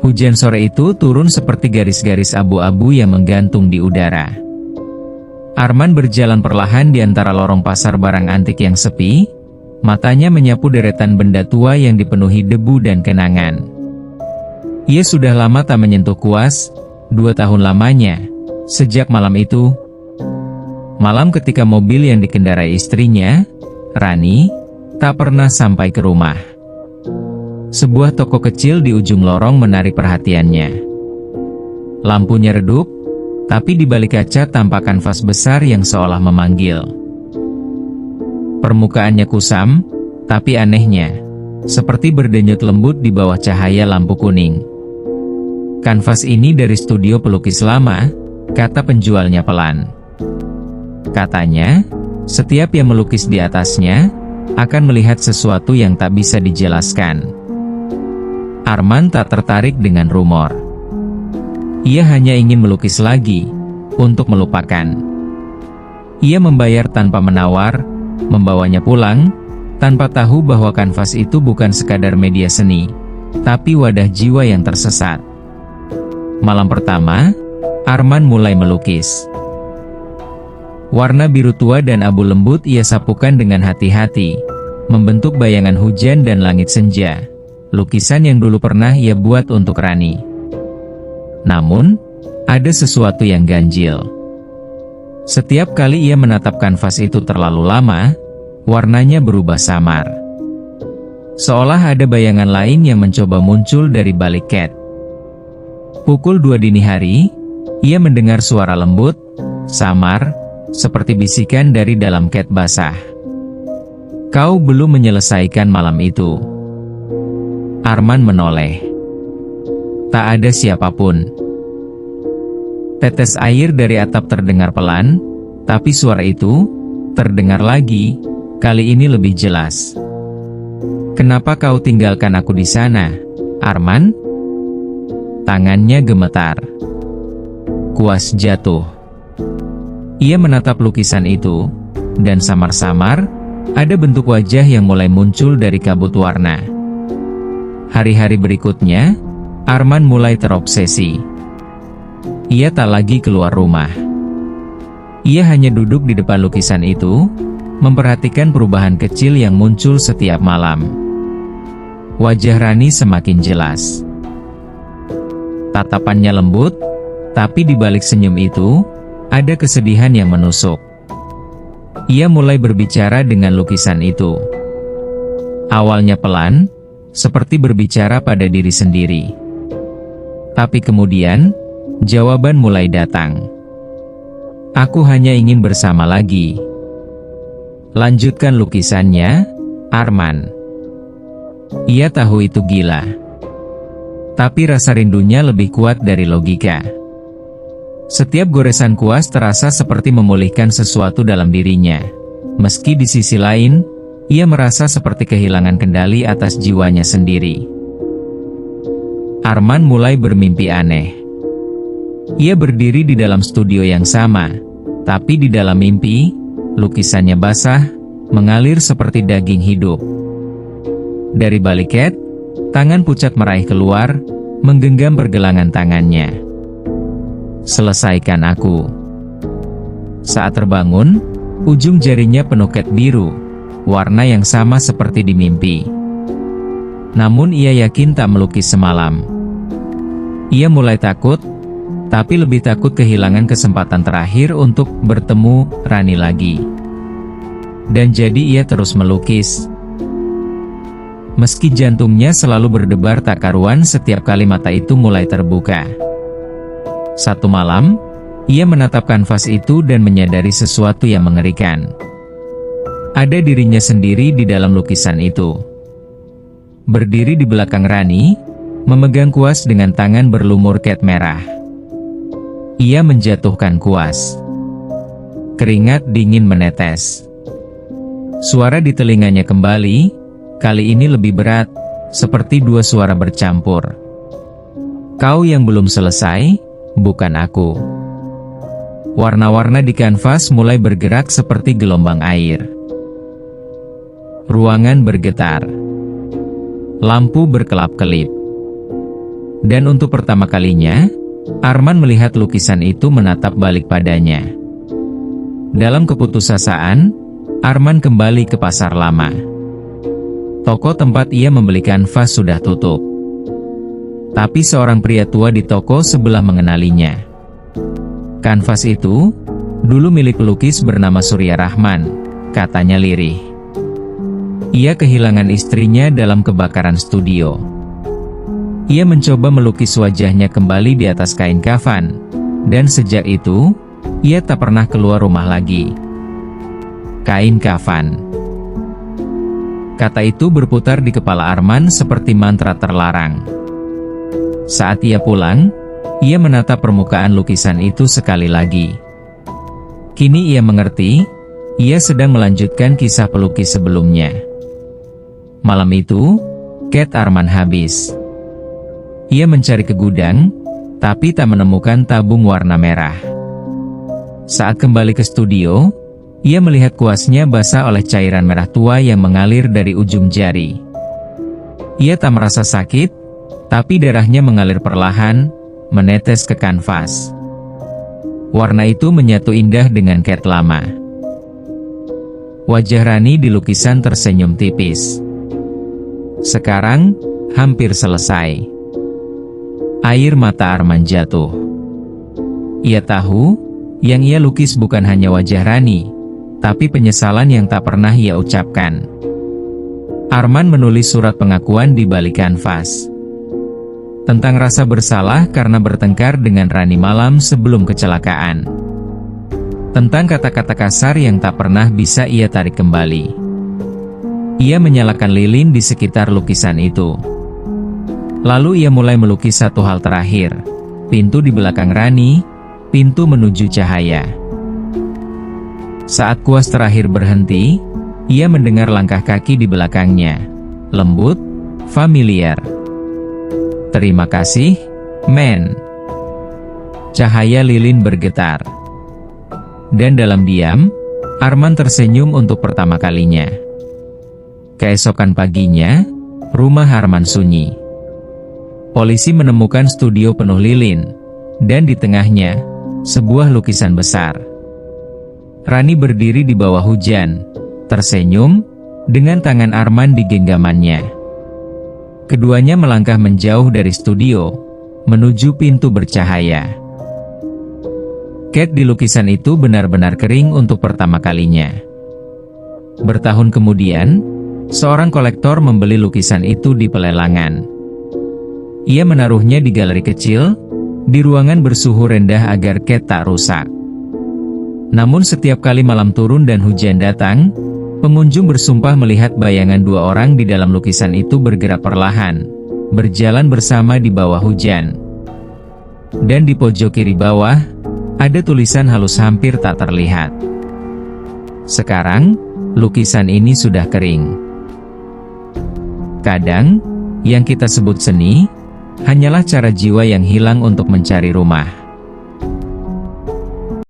Hujan sore itu turun seperti garis-garis abu-abu yang menggantung di udara. Arman berjalan perlahan di antara lorong pasar barang antik yang sepi, matanya menyapu deretan benda tua yang dipenuhi debu dan kenangan. Ia sudah lama tak menyentuh kuas, 2 tahun lamanya, sejak malam itu. Malam ketika mobil yang dikendarai istrinya, Rani, tak pernah sampai ke rumah. Sebuah toko kecil di ujung lorong menarik perhatiannya. Lampunya redup, tapi di balik kaca tampak kanvas besar yang seolah memanggil. Permukaannya kusam, tapi anehnya, seperti berdenyut lembut di bawah cahaya lampu kuning. Kanvas ini dari studio pelukis lama, kata penjualnya pelan. Katanya, setiap yang melukis di atasnya, akan melihat sesuatu yang tak bisa dijelaskan. Arman tak tertarik dengan rumor. Ia hanya ingin melukis lagi, untuk melupakan. Ia membayar tanpa menawar, membawanya pulang, tanpa tahu bahwa kanvas itu bukan sekadar media seni, tapi wadah jiwa yang tersesat. Malam pertama, Arman mulai melukis. Warna biru tua dan abu lembut ia sapukan dengan hati-hati, membentuk bayangan hujan dan langit senja. Lukisan yang dulu pernah ia buat untuk Rani. Namun, ada sesuatu yang ganjil. Setiap kali ia menatap kanvas itu terlalu lama, warnanya berubah samar. Seolah ada bayangan lain yang mencoba muncul dari balik cat. Pukul 2 dini hari, ia mendengar suara lembut, samar, seperti bisikan dari dalam cat basah. Kau belum menyelesaikan malam itu. Arman menoleh. Tak ada siapapun. Tetes air dari atap terdengar pelan, tapi suara itu terdengar lagi, kali ini lebih jelas. Kenapa kau tinggalkan aku di sana, Arman? Tangannya gemetar. Kuas jatuh. Ia menatap lukisan itu, dan samar-samar, ada bentuk wajah yang mulai muncul dari kabut warna. Hari-hari berikutnya, Arman mulai terobsesi. Ia tak lagi keluar rumah. Ia hanya duduk di depan lukisan itu, memperhatikan perubahan kecil yang muncul setiap malam. Wajah Rani semakin jelas. Tatapannya lembut, tapi di balik senyum itu, ada kesedihan yang menusuk. Ia mulai berbicara dengan lukisan itu. Awalnya pelan, seperti berbicara pada diri sendiri. Tapi kemudian, jawaban mulai datang. Aku hanya ingin bersama lagi. Lanjutkan lukisannya, Arman. Ia tahu itu gila. Tapi rasa rindunya lebih kuat dari logika. Setiap goresan kuas terasa seperti memulihkan sesuatu dalam dirinya. Meski di sisi lain, ia merasa seperti kehilangan kendali atas jiwanya sendiri. Arman mulai bermimpi aneh. Ia berdiri di dalam studio yang sama, tapi di dalam mimpi, lukisannya basah, mengalir seperti daging hidup. Dari balik cat, tangan pucat meraih keluar, menggenggam pergelangan tangannya. Selesaikan aku. Saat terbangun, ujung jarinya penuh cat biru, warna yang sama seperti di mimpi. Namun ia yakin tak melukis semalam. Ia mulai takut, tapi lebih takut kehilangan kesempatan terakhir untuk bertemu Rani lagi. Dan jadi ia terus melukis. Meski jantungnya selalu berdebar tak karuan setiap kali mata itu mulai terbuka. Satu malam, ia menatap kanvas itu dan menyadari sesuatu yang mengerikan. Ada dirinya sendiri di dalam lukisan itu. Berdiri di belakang Rani, memegang kuas dengan tangan berlumur cat merah. Ia menjatuhkan kuas. Keringat dingin menetes. Suara di telinganya kembali, kali ini lebih berat, seperti dua suara bercampur. Kau yang belum selesai, bukan aku. Warna-warna di kanvas mulai bergerak seperti gelombang air. Ruangan bergetar. Lampu berkelap-kelip. Dan untuk pertama kalinya, Arman melihat lukisan itu menatap balik padanya. Dalam keputusasaan, Arman kembali ke pasar lama. Toko tempat ia membeli kanvas sudah tutup. Tapi seorang pria tua di toko sebelah mengenalinya. Kanvas itu dulu milik pelukis bernama Surya Rahman, katanya lirih. Ia kehilangan istrinya dalam kebakaran studio. Ia mencoba melukis wajahnya kembali di atas kain kafan, dan sejak itu, ia tak pernah keluar rumah lagi. Kain kafan. Kata itu berputar di kepala Arman seperti mantra terlarang. Saat ia pulang, ia menatap permukaan lukisan itu sekali lagi. Kini ia mengerti, ia sedang melanjutkan kisah pelukis sebelumnya. Malam itu, cat Arman habis. Ia mencari ke gudang, tapi tak menemukan tabung warna merah. Saat kembali ke studio, ia melihat kuasnya basah oleh cairan merah tua yang mengalir dari ujung jari. Ia tak merasa sakit, tapi darahnya mengalir perlahan, menetes ke kanvas. Warna itu menyatu indah dengan cat lama. Wajah Rani di lukisan tersenyum tipis. Sekarang, hampir selesai. Air mata Arman jatuh. Ia tahu, yang ia lukis bukan hanya wajah Rani, tapi penyesalan yang tak pernah ia ucapkan. Arman menulis surat pengakuan di balik kanvas. Tentang rasa bersalah karena bertengkar dengan Rani malam sebelum kecelakaan. Tentang kata-kata kasar yang tak pernah bisa ia tarik kembali. Ia menyalakan lilin di sekitar lukisan itu. Lalu ia mulai melukis satu hal terakhir. Pintu di belakang Rani, pintu menuju cahaya. Saat kuas terakhir berhenti, ia mendengar langkah kaki di belakangnya. Lembut, familiar. Terima kasih, men. Cahaya lilin bergetar. Dan dalam diam, Arman tersenyum untuk pertama kalinya. Keesokan paginya, rumah Arman sunyi. Polisi menemukan studio penuh lilin, dan di tengahnya, sebuah lukisan besar. Rani berdiri di bawah hujan, tersenyum, dengan tangan Arman di genggamannya. Keduanya melangkah menjauh dari studio, menuju pintu bercahaya. Cat di lukisan itu benar-benar kering untuk pertama kalinya. Bertahun kemudian, seorang kolektor membeli lukisan itu di pelelangan. Ia menaruhnya di galeri kecil, di ruangan bersuhu rendah agar cat tak rusak. Namun setiap kali malam turun dan hujan datang, pengunjung bersumpah melihat bayangan dua orang di dalam lukisan itu bergerak perlahan, berjalan bersama di bawah hujan. Dan di pojok kiri bawah, ada tulisan halus hampir tak terlihat. Sekarang, lukisan ini sudah kering. Kadang, yang kita sebut seni, hanyalah cara jiwa yang hilang untuk mencari rumah.